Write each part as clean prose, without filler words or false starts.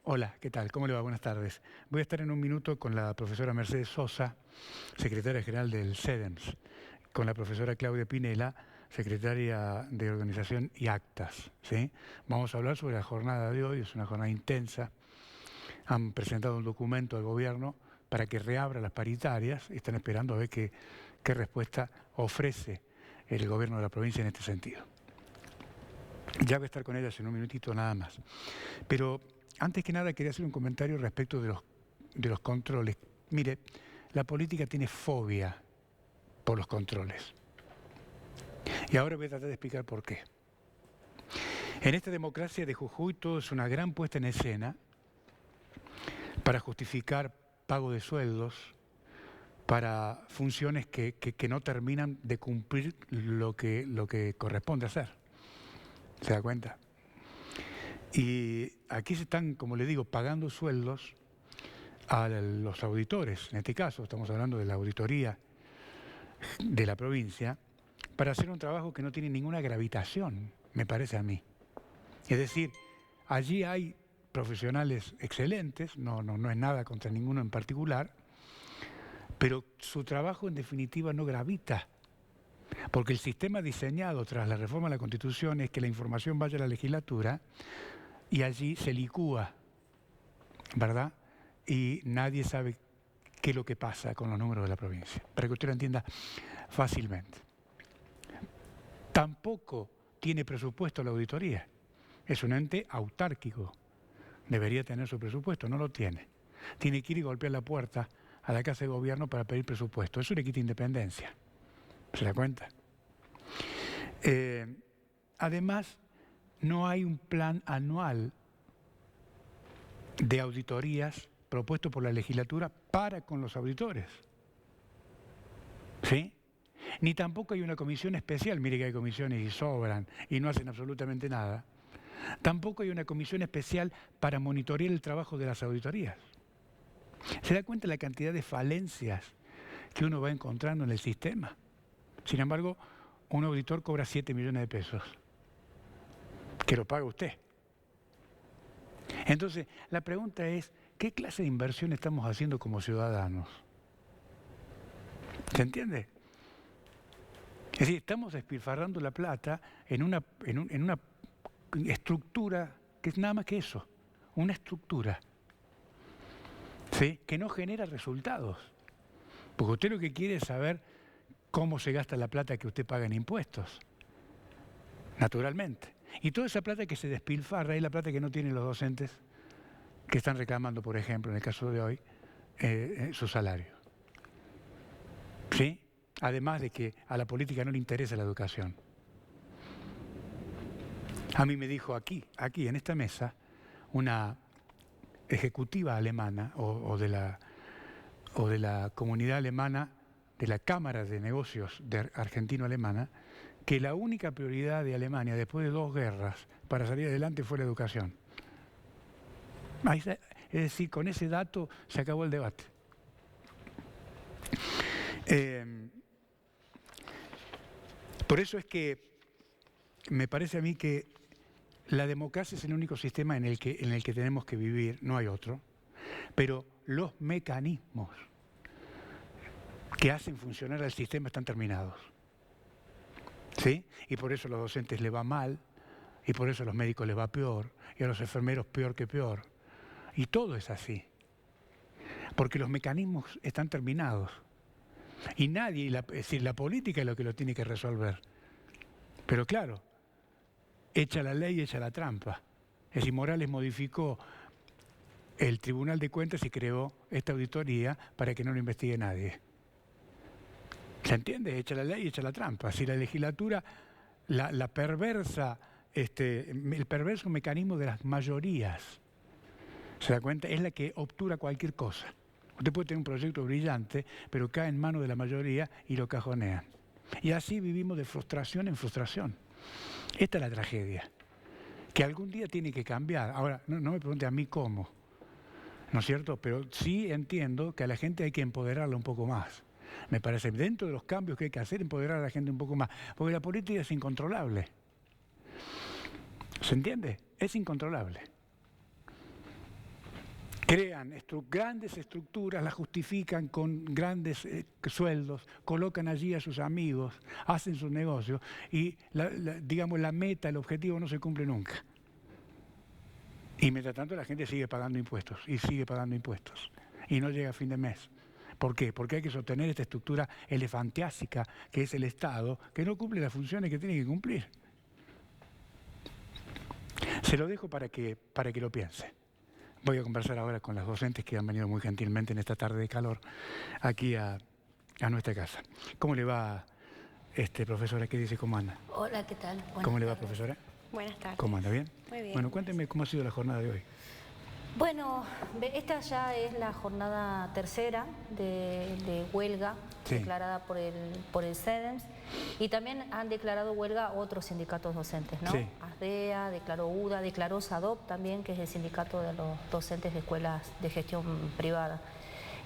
Hola, ¿qué tal? ¿Cómo le va? Buenas tardes. Voy a estar en un minuto con la profesora Mercedes Sosa, secretaria general del CEDEMS, con la profesora Claudia Pinela, secretaria de Organización y Actas, ¿sí? Vamos a hablar sobre la jornada de hoy, es una jornada intensa. Han presentado un documento al gobierno para que reabra las paritarias y están esperando a ver qué respuesta ofrece el gobierno de la provincia en este sentido. Ya voy a estar con ellas en un minutito nada más. Pero antes que nada quería hacer un comentario respecto de los controles. Mire, la política tiene fobia por los controles. Y ahora voy a tratar de explicar por qué. En esta democracia de Jujuy todo es una gran puesta en escena para justificar pago de sueldos, para funciones que no terminan de cumplir lo que corresponde hacer. ¿Se da cuenta? Y aquí se están, como le digo, pagando sueldos a los auditores, en este caso estamos hablando de la auditoría de la provincia, para hacer un trabajo que no tiene ninguna gravitación, me parece a mí. Es decir, allí hay profesionales excelentes, no es nada contra ninguno en particular, pero su trabajo en definitiva no gravita, porque el sistema diseñado tras la reforma de la Constitución es que la información vaya a la legislatura y allí se licúa, ¿verdad? Y nadie sabe qué es lo que pasa con los números de la provincia, para que usted lo entienda fácilmente. Tampoco tiene presupuesto la auditoría, es un ente autárquico, debería tener su presupuesto, no lo tiene. Tiene que ir y golpear la puerta a la Casa de Gobierno para pedir presupuesto, eso le quita independencia, ¿se da cuenta? Además, no hay un plan anual de auditorías propuesto por la legislatura para con los auditores, ¿sí? Ni tampoco hay una comisión especial, mire que hay comisiones y sobran y no hacen absolutamente nada. Tampoco hay una comisión especial para monitorear el trabajo de las auditorías. ¿Se da cuenta de la cantidad de falencias que uno va encontrando en el sistema? Sin embargo, un auditor cobra 7 millones de pesos, que lo paga usted. Entonces, la pregunta es, ¿qué clase de inversión estamos haciendo como ciudadanos? ¿Se entiende? Es decir, estamos despilfarrando la plata en una estructura que es nada más que eso, una estructura, ¿sí? Que no genera resultados. Porque usted lo que quiere es saber cómo se gasta la plata que usted paga en impuestos, naturalmente. Y toda esa plata que se despilfarra es la plata que no tienen los docentes que están reclamando, por ejemplo, en el caso de hoy, su salario. ¿Sí? Además de que a la política no le interesa la educación. A mí me dijo aquí en esta mesa, una ejecutiva alemana o de la comunidad alemana, de la Cámara de Negocios argentino-alemana, que la única prioridad de Alemania después de 2 guerras para salir adelante fue la educación. Es decir, con ese dato se acabó el debate. Por eso es que me parece a mí que la democracia es el único sistema en el que tenemos que vivir, no hay otro, pero los mecanismos que hacen funcionar al sistema están terminados, ¿sí? Y por eso a los docentes les va mal, y por eso a los médicos les va peor, y a los enfermeros peor que peor. Y todo es así, porque los mecanismos están terminados. Y nadie, es decir, la política es lo que lo tiene que resolver. Pero claro, echa la ley, echa la trampa. Es decir, Morales modificó el Tribunal de Cuentas y creó esta auditoría para que no lo investigue nadie. ¿Se entiende? Echa la ley, echa la trampa. Si la legislatura, el perverso mecanismo de las mayorías, ¿se da cuenta? Es la que obtura cualquier cosa. Usted puede tener un proyecto brillante, pero cae en manos de la mayoría y lo cajonean. Y así vivimos de frustración en frustración. Esta es la tragedia, que algún día tiene que cambiar. Ahora, no me pregunte a mí cómo, ¿no es cierto? Pero sí entiendo que a la gente hay que empoderarla un poco más. Me parece, dentro de los cambios que hay que hacer, empoderar a la gente un poco más. Porque la política es incontrolable. ¿Se entiende? Es incontrolable. crean grandes estructuras, las justifican con grandes sueldos, colocan allí a sus amigos, hacen sus negocios y, digamos, la meta, el objetivo no se cumple nunca. Y mientras tanto la gente sigue pagando impuestos y sigue pagando impuestos y no llega a fin de mes. ¿Por qué? Porque hay que sostener esta estructura elefantiásica que es el Estado, que no cumple las funciones que tiene que cumplir. Se lo dejo para que lo piense. Voy a conversar ahora con las docentes que han venido muy gentilmente en esta tarde de calor aquí a nuestra casa. ¿Cómo le va, profesora? ¿Qué dice? ¿Cómo anda? Hola, ¿qué tal? ¿Cómo le va, profesora? Buenas tardes. ¿Cómo anda? ¿Bien? Muy bien. Bueno, cuénteme cómo ha sido la jornada de hoy. Bueno, esta ya es la jornada tercera de huelga declarada por el CEDEMS, y también han declarado huelga otros sindicatos docentes, ¿no? Sí. ASDEA, declaró UDA, declaró SADOP también, que es el sindicato de los docentes de escuelas de gestión privada.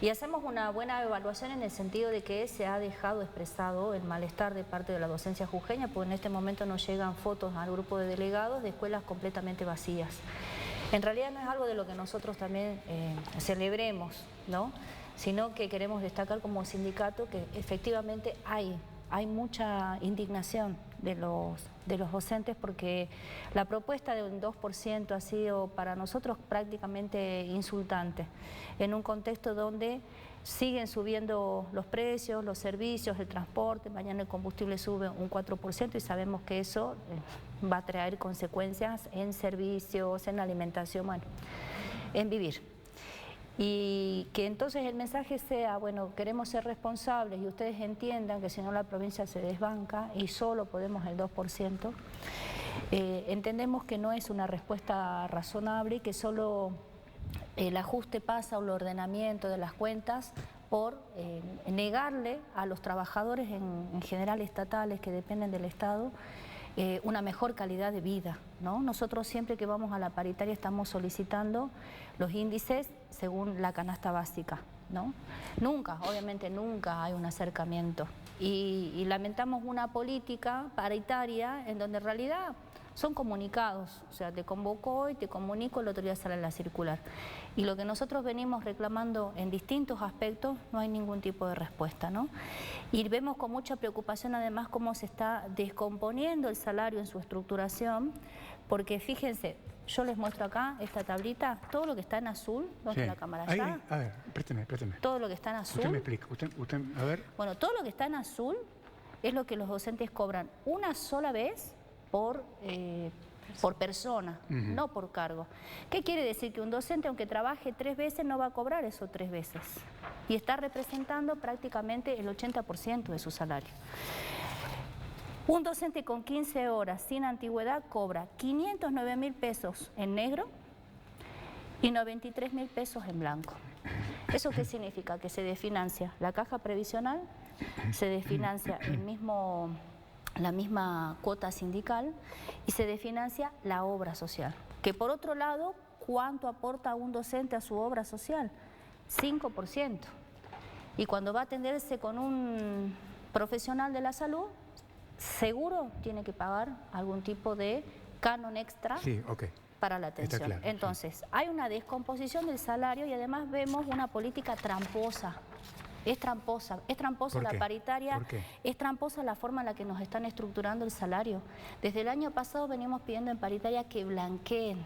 Y hacemos una buena evaluación en el sentido de que se ha dejado expresado el malestar de parte de la docencia jujeña, porque en este momento nos llegan fotos al grupo de delegados de escuelas completamente vacías. En realidad no es algo de lo que nosotros también celebremos, ¿no? Sino que queremos destacar como sindicato que efectivamente hay mucha indignación de los docentes, porque la propuesta de un 2% ha sido para nosotros prácticamente insultante, en un contexto donde siguen subiendo los precios, los servicios, el transporte, mañana el combustible sube un 4% y sabemos que eso va a traer consecuencias en servicios, en alimentación, bueno, en vivir. Y que entonces el mensaje sea, bueno, queremos ser responsables y ustedes entiendan que si no la provincia se desbanca y solo podemos el 2%, entendemos que no es una respuesta razonable y que solo el ajuste pasa o el ordenamiento de las cuentas por negarle a los trabajadores en general estatales que dependen del Estado una mejor calidad de vida, ¿no? Nosotros siempre que vamos a la paritaria estamos solicitando los índices según la canasta básica, ¿no? Nunca, obviamente nunca hay un acercamiento y lamentamos una política paritaria en donde en realidad son comunicados, o sea, te convoco y te comunico, el otro día sale la circular. Y lo que nosotros venimos reclamando en distintos aspectos, no hay ningún tipo de respuesta, ¿no? Y vemos con mucha preocupación además cómo se está descomponiendo el salario en su estructuración, porque fíjense, yo les muestro acá esta tablita, todo lo que está en azul, ¿dónde está la cámara allá? Ahí, a ver, présteme. Todo lo que está en azul. Usted me explica, usted, a ver. Bueno, todo lo que está en azul es lo que los docentes cobran una sola vez por persona, no por cargo. ¿Qué quiere decir? Que un docente, aunque trabaje 3 veces, no va a cobrar eso 3 veces. Y está representando prácticamente el 80% de su salario. Un docente con 15 horas sin antigüedad cobra 509.000 pesos en negro y 93.000 pesos en blanco. ¿Eso qué significa? Que se desfinancia la caja previsional, se desfinancia la misma cuota sindical y se desfinancia la obra social. Que por otro lado, ¿cuánto aporta un docente a su obra social? 5%. Y cuando va a atenderse con un profesional de la salud, seguro tiene que pagar algún tipo de canon extra para la atención. Claro, entonces, hay una descomposición del salario y además vemos una política tramposa. Es tramposa la paritaria, es tramposa la forma en la que nos están estructurando el salario. Desde el año pasado venimos pidiendo en paritaria que blanqueen.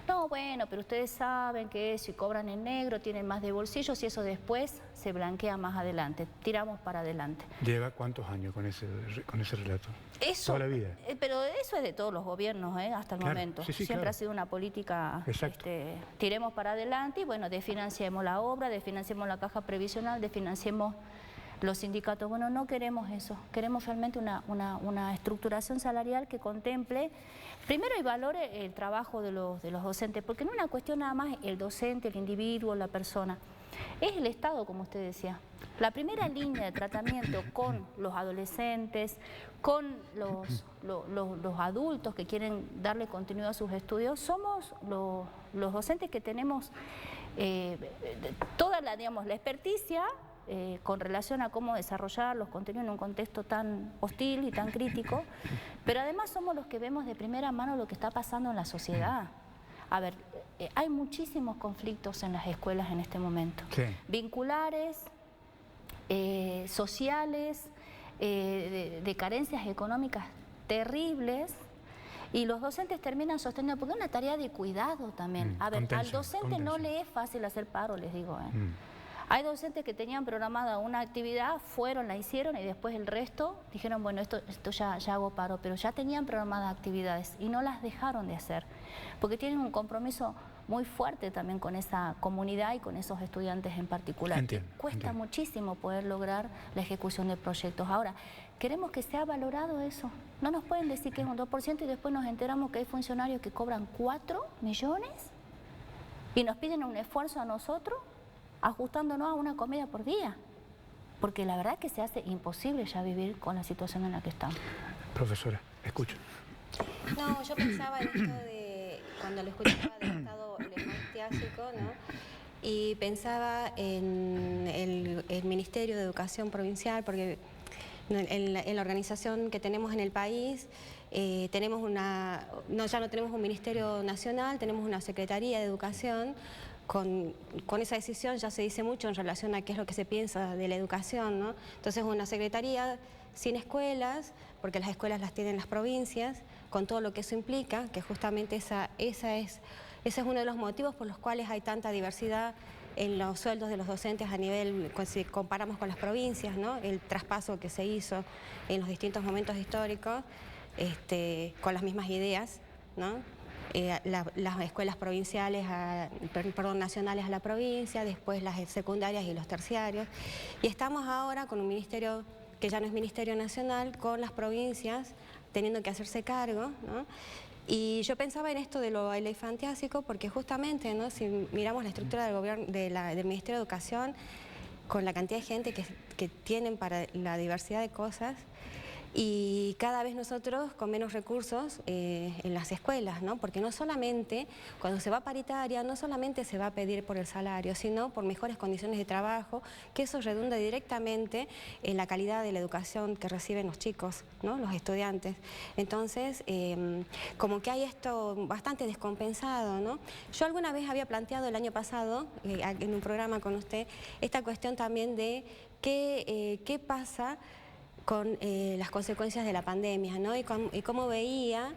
No, bueno, pero ustedes saben que si cobran en negro tienen más de bolsillos y eso después se blanquea más adelante, tiramos para adelante. ¿Lleva cuántos años con ese relato? Eso, toda la vida. Pero eso es de todos los gobiernos, hasta el momento. Siempre ha sido una política, tiremos para adelante y bueno, desfinanciemos la obra, desfinanciemos la caja previsional, desfinanciemos los sindicatos. Bueno, no queremos eso, queremos realmente una estructuración salarial que contemple, primero y valore el trabajo de los docentes, porque no es una cuestión nada más el docente, el individuo, la persona, es el Estado, como usted decía. La primera línea de tratamiento con los adolescentes, con los adultos que quieren darle continuidad a sus estudios, somos los docentes que tenemos toda la experticia con relación a cómo desarrollar los contenidos en un contexto tan hostil y tan crítico, pero además somos los que vemos de primera mano lo que está pasando en la sociedad. A ver, hay muchísimos conflictos en las escuelas en este momento. Sí. Vinculares, sociales, de carencias económicas terribles. Y los docentes terminan sosteniendo, porque es una tarea de cuidado también. A ver, al docente no le es fácil hacer paro, les digo. Hay docentes que tenían programada una actividad, fueron, la hicieron y después el resto dijeron, bueno, esto ya hago paro, pero ya tenían programadas actividades y no las dejaron de hacer, porque tienen un compromiso muy fuerte también con esa comunidad y con esos estudiantes en particular. Cuesta muchísimo poder lograr la ejecución de proyectos. Ahora, queremos que sea valorado eso. No nos pueden decir que es un 2% y después nos enteramos que hay funcionarios que cobran 4 millones y nos piden un esfuerzo a nosotros ajustándonos a una comida por día. Porque la verdad es que se hace imposible ya vivir con la situación en la que estamos. Profesora, escucho. No, yo pensaba en esto de, cuando lo escuchaba del Estado elefantiásico, ¿no? Y pensaba en el Ministerio de Educación Provincial, porque en la organización que tenemos en el país, tenemos ya no tenemos un Ministerio Nacional, tenemos una Secretaría de Educación. Con esa decisión ya se dice mucho en relación a qué es lo que se piensa de la educación, ¿no? Entonces una secretaría sin escuelas, porque las escuelas las tienen las provincias, con todo lo que eso implica, que justamente ese es uno de los motivos por los cuales hay tanta diversidad en los sueldos de los docentes a nivel, si comparamos con las provincias, ¿no? El traspaso que se hizo en los distintos momentos históricos, con las mismas ideas, ¿no? Las escuelas provinciales, nacionales a la provincia, después las secundarias y los terciarios. Y estamos ahora con un ministerio que ya no es Ministerio Nacional, con las provincias teniendo que hacerse cargo, ¿no? Y yo pensaba en esto de lo elefantiásico porque justamente, ¿no? Si miramos la estructura del gobierno, del Ministerio de Educación, con la cantidad de gente que tienen para la diversidad de cosas, y cada vez nosotros con menos recursos en las escuelas, ¿no? Porque no solamente, cuando se va a paritaria, no solamente se va a pedir por el salario, sino por mejores condiciones de trabajo, que eso redunda directamente en la calidad de la educación que reciben los chicos, ¿no? Los estudiantes. Entonces, como que hay esto bastante descompensado, ¿no? Yo alguna vez había planteado el año pasado, en un programa con usted, esta cuestión también de qué pasa con las consecuencias de la pandemia, ¿no? Y cómo veía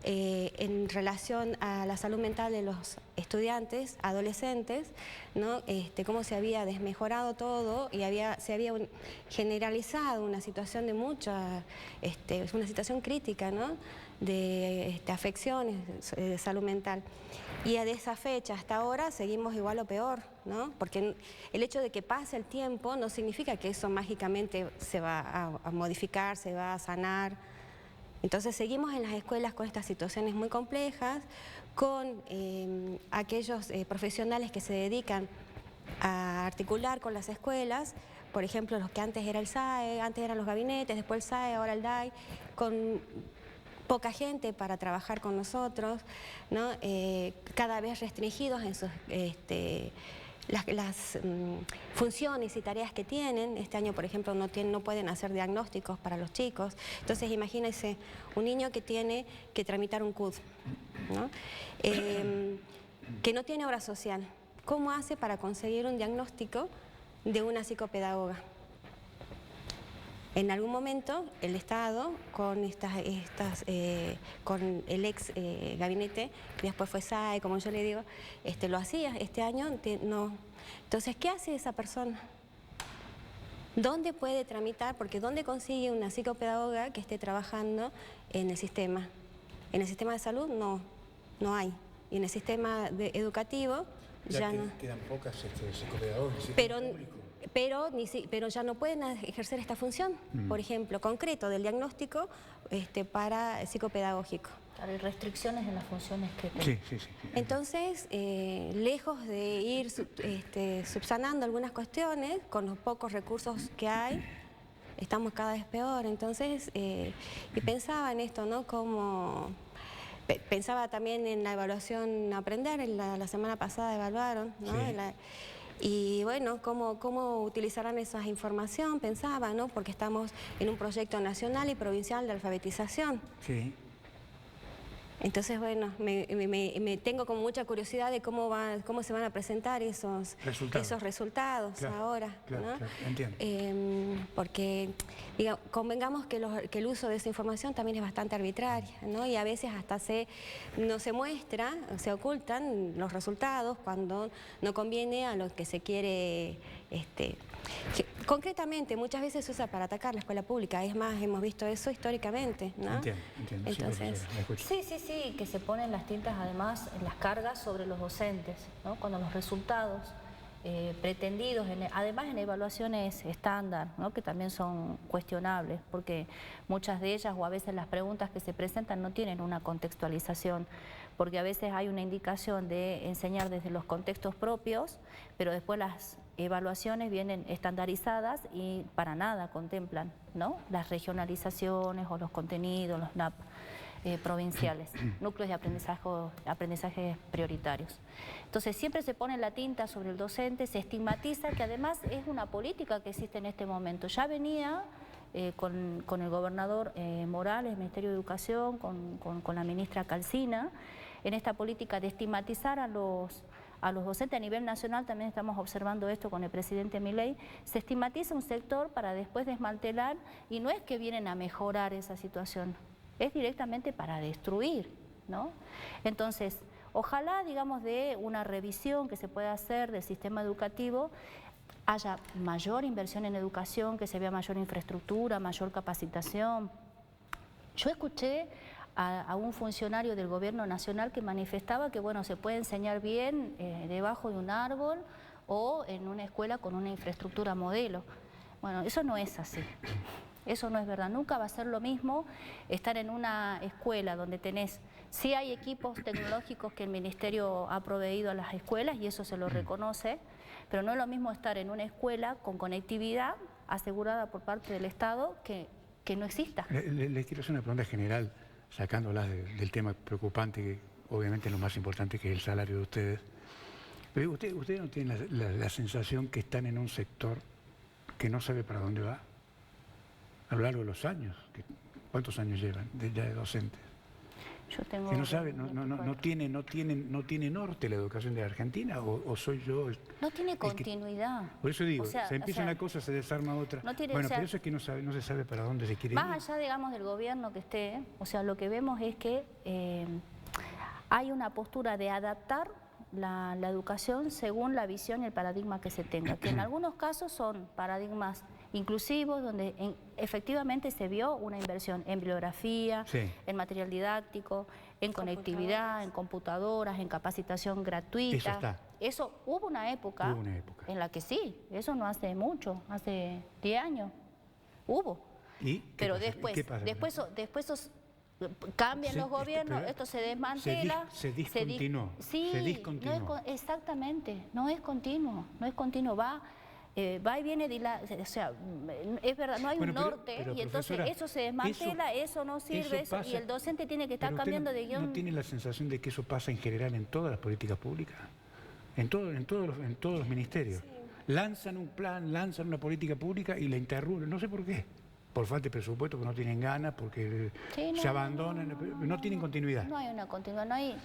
en relación a la salud mental de los estudiantes, adolescentes, ¿no? Cómo se había desmejorado todo y se había generalizado una situación de una situación crítica, ¿no? De afecciones de salud mental. Y de esa fecha hasta ahora seguimos igual o peor, ¿no? Porque el hecho de que pase el tiempo no significa que eso mágicamente se va a modificar, se va a sanar. Entonces seguimos en las escuelas con estas situaciones muy complejas, con aquellos profesionales que se dedican a articular con las escuelas, por ejemplo, los que antes era el SAE, antes eran los gabinetes, después el SAE, ahora el DAI, con poca gente para trabajar con nosotros, ¿no? Cada vez restringidos en sus las funciones y tareas que tienen. Este año, por ejemplo, no pueden hacer diagnósticos para los chicos. Entonces, imagínense un niño que tiene que tramitar un CUD, ¿no? Que no tiene obra social. ¿Cómo hace para conseguir un diagnóstico de una psicopedagoga? En algún momento el Estado, con con el ex gabinete, que después fue SAE, como yo le digo, lo hacía. Este año no. Entonces, ¿qué hace esa persona? ¿Dónde puede tramitar? Porque ¿dónde consigue una psicopedagoga que esté trabajando en el sistema? En el sistema de salud no hay. Y en el sistema educativo ya no. Quedan pocas psicopedagogas en el sistema público. Pero ya no pueden ejercer esta función, por ejemplo, concreto del diagnóstico para psicopedagógico. Claro, hay restricciones en las funciones que tienen. Sí. Entonces, lejos de ir subsanando algunas cuestiones, con los pocos recursos que hay, estamos cada vez peor. Entonces, y pensaba en esto, ¿no? Pensaba también en la evaluación Aprender, la semana pasada evaluaron, ¿no? Sí. Y bueno, ¿cómo utilizarán esa información? Pensaba, ¿no? Porque estamos en un proyecto nacional y provincial de alfabetización. Sí. Entonces, bueno, me tengo como mucha curiosidad de cómo se van a presentar esos resultados claro, ahora, claro, ¿no? Claro, entiendo. Porque, digamos, convengamos que el uso de esa información también es bastante arbitraria, ¿no? Y a veces hasta no se muestra, se ocultan los resultados cuando no conviene a lo que se quiere. Concretamente, muchas veces se usa para atacar la escuela pública. Es más, hemos visto eso históricamente, ¿no? Entiendo. Entonces, sí, que se ponen las tintas además en las cargas sobre los docentes, ¿no? Cuando los resultados pretendidos, además en evaluaciones estándar, ¿no? Que también son cuestionables, porque muchas de ellas o a veces las preguntas que se presentan no tienen una contextualización, porque a veces hay una indicación de enseñar desde los contextos propios, pero después las evaluaciones vienen estandarizadas y para nada contemplan, ¿no? Las regionalizaciones o los contenidos, los NAP provinciales, núcleos de aprendizaje prioritarios. Entonces siempre se pone la tinta sobre el docente, se estigmatiza, que además es una política que existe en este momento. Ya venía con el gobernador Morales, el Ministerio de Educación, con la ministra Calcina, en esta política de estigmatizar a los docentes a nivel nacional. También estamos observando esto con el presidente Milei. Se estigmatiza un sector para después desmantelar, y no es que vienen a mejorar esa situación, es directamente para destruir, ¿no? Entonces, ojalá, digamos, de una revisión que se pueda hacer del sistema educativo, haya mayor inversión en educación, que se vea mayor infraestructura, mayor capacitación. Yo escuché a un funcionario del gobierno nacional que manifestaba que, bueno, se puede enseñar bien debajo de un árbol o en una escuela con una infraestructura modelo. Bueno, eso no es así. Eso no es verdad. Nunca va a ser lo mismo estar en una escuela donde sí hay equipos tecnológicos que el Ministerio ha proveído a las escuelas y eso se lo reconoce, pero no es lo mismo estar en una escuela con conectividad asegurada por parte del Estado que no exista. Le quiero hacer una pregunta general, sacándolas del tema preocupante, que obviamente es lo más importante, que es el salario de ustedes. Pero ¿ustedes no tienen la sensación que están en un sector que no sabe para dónde va? A lo largo de los años, ¿cuántos años llevan ya de docentes? Yo tengo... Que no sabe, no tiene norte la educación de Argentina, o soy yo... No tiene continuidad. Por eso digo, se empieza una cosa, se desarma otra. Bueno, por eso es que no se sabe para dónde se quiere ir. Más allá, digamos, del gobierno que esté, o sea, lo que vemos es que hay una postura de adaptar la educación según la visión y el paradigma que se tenga, que en algunos casos son paradigmas inclusivos, donde efectivamente se vio una inversión en bibliografía, sí, en material didáctico, en conectividad, en computadoras, en capacitación gratuita. Eso está. Eso hubo una época en la que sí, eso no hace mucho, hace 10 años, hubo. ¿Y pero después cambian los gobiernos, esto se desmantela. Se discontinuó. Sí, se discontinuó. Exactamente, no es continuo, va y viene, o sea, es verdad, no hay un norte, y entonces eso se desmantela, eso no sirve, pasa, y el docente tiene que estar cambiando de guión. ¿No tiene la sensación de que eso pasa en general en todas las políticas públicas? En todos los ministerios. Sí. Lanzan un plan, lanzan una política pública y la interrumpen, no sé por qué. Por falta de presupuesto, porque no tienen ganas, porque se abandonan, no tienen continuidad. No hay una continuidad, no hay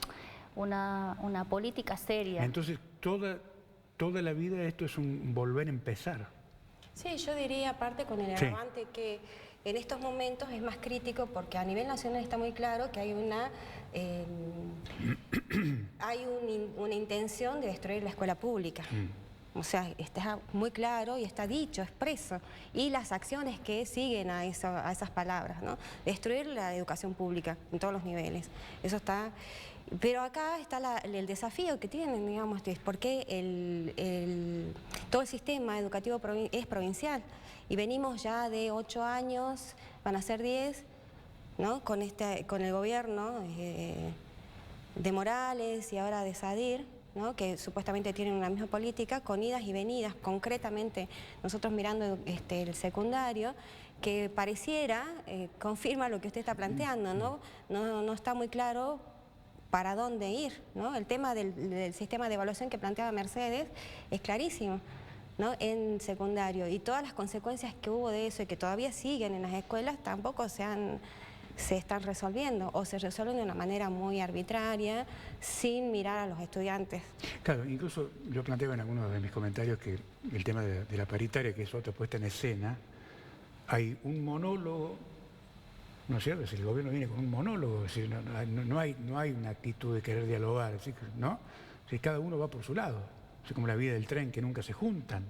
una política seria. Entonces, toda la vida esto es un volver a empezar. Sí, yo diría, aparte con el agravante que en estos momentos es más crítico, porque a nivel nacional está muy claro que hay una intención de destruir la escuela pública. O sea, está muy claro y está dicho, expreso. Y las acciones que siguen a esas palabras, ¿no? Destruir la educación pública en todos los niveles. Eso está... Pero acá está el desafío que tienen, digamos, es porque todo el sistema educativo es provincial. Y venimos ya de 8 años, van a ser 10, ¿no? Con el gobierno de Morales y ahora de Sadir, ¿no? Que supuestamente tienen una misma política, con idas y venidas. Concretamente, nosotros mirando el secundario, que pareciera, confirma lo que usted está planteando, ¿no? No está muy claro para dónde ir, ¿no? El tema del sistema de evaluación que planteaba Mercedes es clarísimo, ¿no? En secundario, y todas las consecuencias que hubo de eso y que todavía siguen en las escuelas tampoco se han se están resolviendo o se resuelven de una manera muy arbitraria sin mirar a los estudiantes. Claro, incluso yo planteaba en algunos de mis comentarios que el tema de la paritaria, que es otra puesta en escena, hay un monólogo, ¿no es cierto? Si el gobierno viene con un monólogo, es decir, no hay una actitud de querer dialogar, ¿no? Si cada uno va por su lado, es como la vía del tren que nunca se juntan,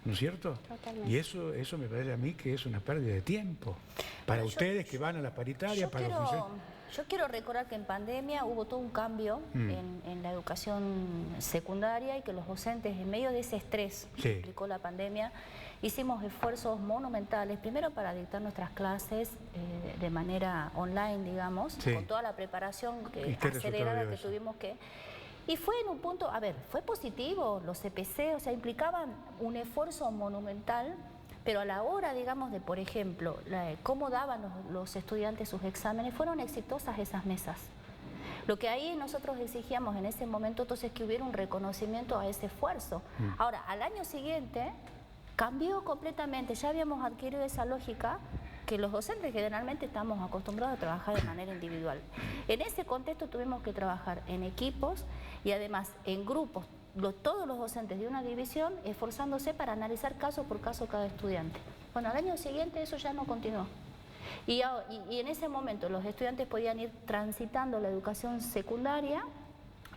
¿no es cierto? Totalmente. Y eso me parece a mí que es una pérdida de tiempo para ustedes que van a las paritarias, para los funcionarios. Yo quiero recordar que en pandemia hubo todo un cambio en la educación secundaria y que los docentes, en medio de ese estrés que implicó la pandemia, hicimos esfuerzos monumentales, primero para dictar nuestras clases de manera online, digamos, con toda la preparación acelerada que tuvimos que... Y fue en un punto, a ver, fue positivo, los CPC, o sea, implicaban un esfuerzo monumental, pero a la hora, digamos, de, por ejemplo, cómo daban los estudiantes sus exámenes, fueron exitosas esas mesas. Lo que ahí nosotros exigíamos en ese momento entonces es que hubiera un reconocimiento a ese esfuerzo. Ahora, al año siguiente cambió completamente, ya habíamos adquirido esa lógica que los docentes generalmente estamos acostumbrados a trabajar de manera individual. En ese contexto tuvimos que trabajar en equipos y además en grupos, todos los docentes de una división esforzándose para analizar caso por caso cada estudiante. Bueno, al año siguiente eso ya no continuó. Y en ese momento los estudiantes podían ir transitando la educación secundaria,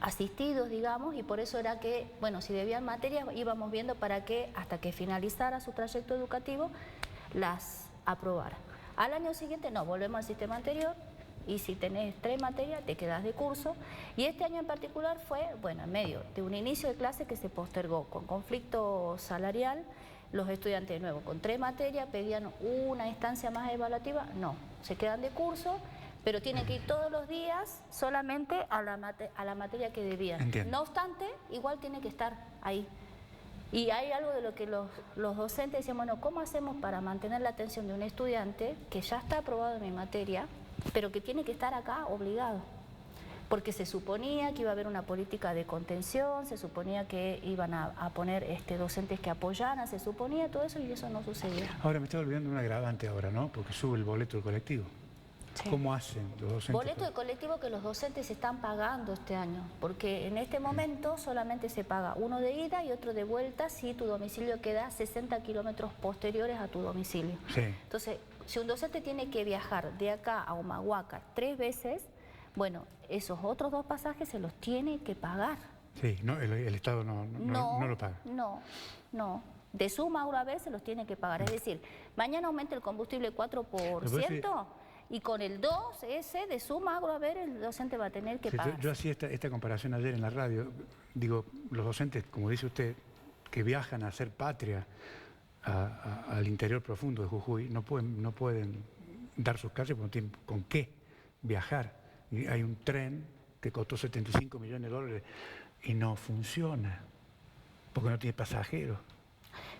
asistidos, digamos, y por eso era que, bueno, si debían materias íbamos viendo para que hasta que finalizara su trayecto educativo las aprobara. Al año siguiente no, volvemos al sistema anterior y si tenés 3 materias te quedás de curso. Y este año en particular fue, bueno, en medio de un inicio de clase que se postergó con conflicto salarial, los estudiantes de nuevo con 3 materias pedían una instancia más evaluativa, no, se quedan de curso, pero tienen que ir todos los días solamente a la materia que debían. Entiendo. No obstante, igual tiene que estar ahí. Y hay algo de lo que los docentes decían, bueno, ¿cómo hacemos para mantener la atención de un estudiante que ya está aprobado en mi materia, pero que tiene que estar acá obligado? Porque se suponía que iba a haber una política de contención, se suponía que iban a poner docentes que apoyaran, se suponía todo eso y eso no sucedió. Ahora me estoy olvidando de un agravante ahora, ¿no? Porque sube el boleto del colectivo. Sí. ¿Cómo hacen los docentes? Boleto de colectivo que los docentes están pagando este año, porque en este momento solamente se paga uno de ida y otro de vuelta si tu domicilio queda 60 kilómetros posteriores a tu domicilio. Sí. Entonces, si un docente tiene que viajar de acá a Humahuaca 3 veces, bueno, esos otros 2 pasajes se los tiene que pagar. Sí, no, el Estado no lo paga. No. De suma a vez se los tiene que pagar. Es decir, mañana aumenta el combustible 4%. Y con el 2, ese de suma a ver, el docente va a tener que pagar. Yo hacía esta comparación ayer en la radio. Digo, los docentes, como dice usted, que viajan a hacer patria al interior profundo de Jujuy, no pueden dar sus clases porque no tienen con qué viajar. Y hay un tren que costó 75 millones de dólares y no funciona porque no tiene pasajeros.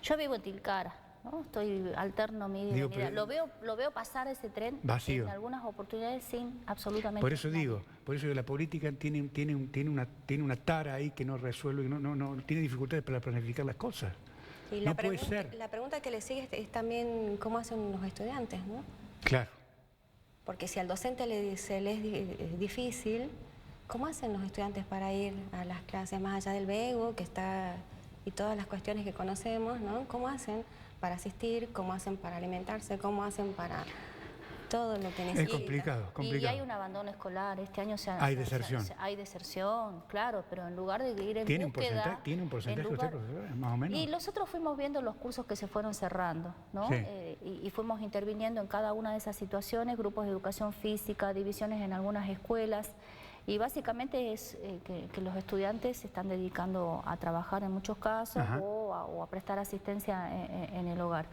Yo vivo en Tilcara. ¿no? Estoy alterno mi ida y venida. Lo veo pasar ese tren vacío. En algunas oportunidades sin absolutamente por eso la política tiene una tara ahí que no resuelve, no tiene dificultades para planificar las cosas. Y no puede ser. La pregunta que le sigue es también cómo hacen los estudiantes, ¿no? Claro. Porque si al docente se le es difícil, ¿cómo hacen los estudiantes para ir a las clases más allá del BEGO, que está, y todas las cuestiones que conocemos, ¿no? ¿Cómo hacen para asistir? ¿Cómo hacen para alimentarse? ¿Cómo hacen para todo lo que necesitan? Es complicado. Y hay un abandono escolar. Este año hay deserción. Hay deserción, claro, pero en lugar de ir en búsqueda... ¿Tiene un porcentaje usted, profesora, más o menos? Y nosotros fuimos viendo los cursos que se fueron cerrando, ¿no? Sí. Y fuimos interviniendo en cada una de esas situaciones, grupos de educación física, divisiones en algunas escuelas. Y básicamente es que los estudiantes se están dedicando a trabajar en muchos casos o a prestar asistencia en el hogar.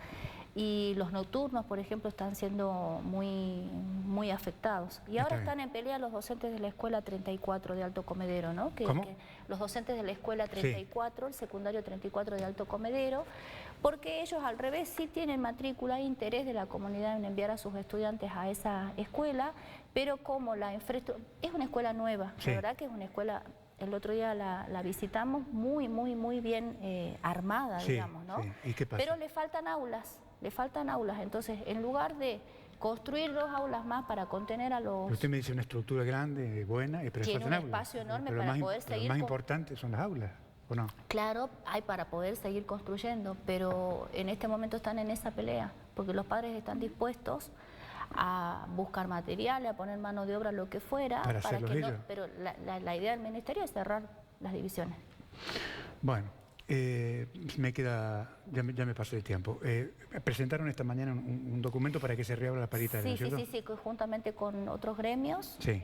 Y los nocturnos, por ejemplo, están siendo muy afectados. Y ahora están en pelea los docentes de la Escuela 34 de Alto Comedero, ¿no? ¿Cómo? Los docentes de la Escuela 34, el secundario 34 de Alto Comedero, porque ellos al revés sí tienen matrícula e interés de la comunidad en enviar a sus estudiantes a esa escuela, pero como la infraestructura es una escuela nueva, la verdad que es una escuela, el otro día la visitamos muy bien armada, digamos, ¿no? Sí. ¿Y qué pasa? Pero le faltan aulas, entonces en lugar de construir 2 aulas más para contener a los... Usted me dice una estructura grande, buena, pero Tiene faltan un aulas. espacio enorme Pero para poder seguir... Lo más importante son las aulas, ¿o no? Claro, hay para poder seguir construyendo, pero en este momento están en esa pelea, porque los padres están dispuestos a buscar materiales, a poner mano de obra, lo que fuera, para hacerlo que no, ellos. pero la idea del ministerio es cerrar las divisiones. Bueno, me queda, ya me pasé el tiempo. Presentaron esta mañana un documento para que se reabra la paritaria, ¿no es cierto? Sí, juntamente con otros gremios, Sí.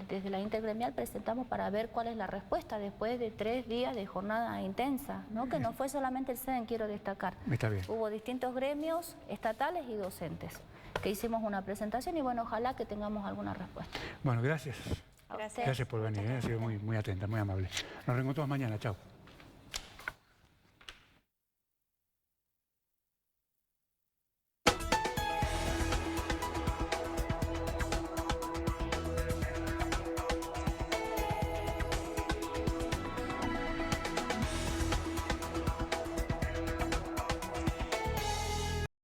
Desde la intergremial presentamos para ver cuál es la respuesta después de 3 días de jornada intensa, ¿no? Que no fue solamente el SEDEN, quiero destacar. Está bien. Hubo distintos gremios estatales y docentes que hicimos una presentación y bueno, ojalá que tengamos alguna respuesta. Bueno, gracias. A usted. Gracias por venir, ha sido muy atenta, muy amable. Nos reencontramos mañana, chao.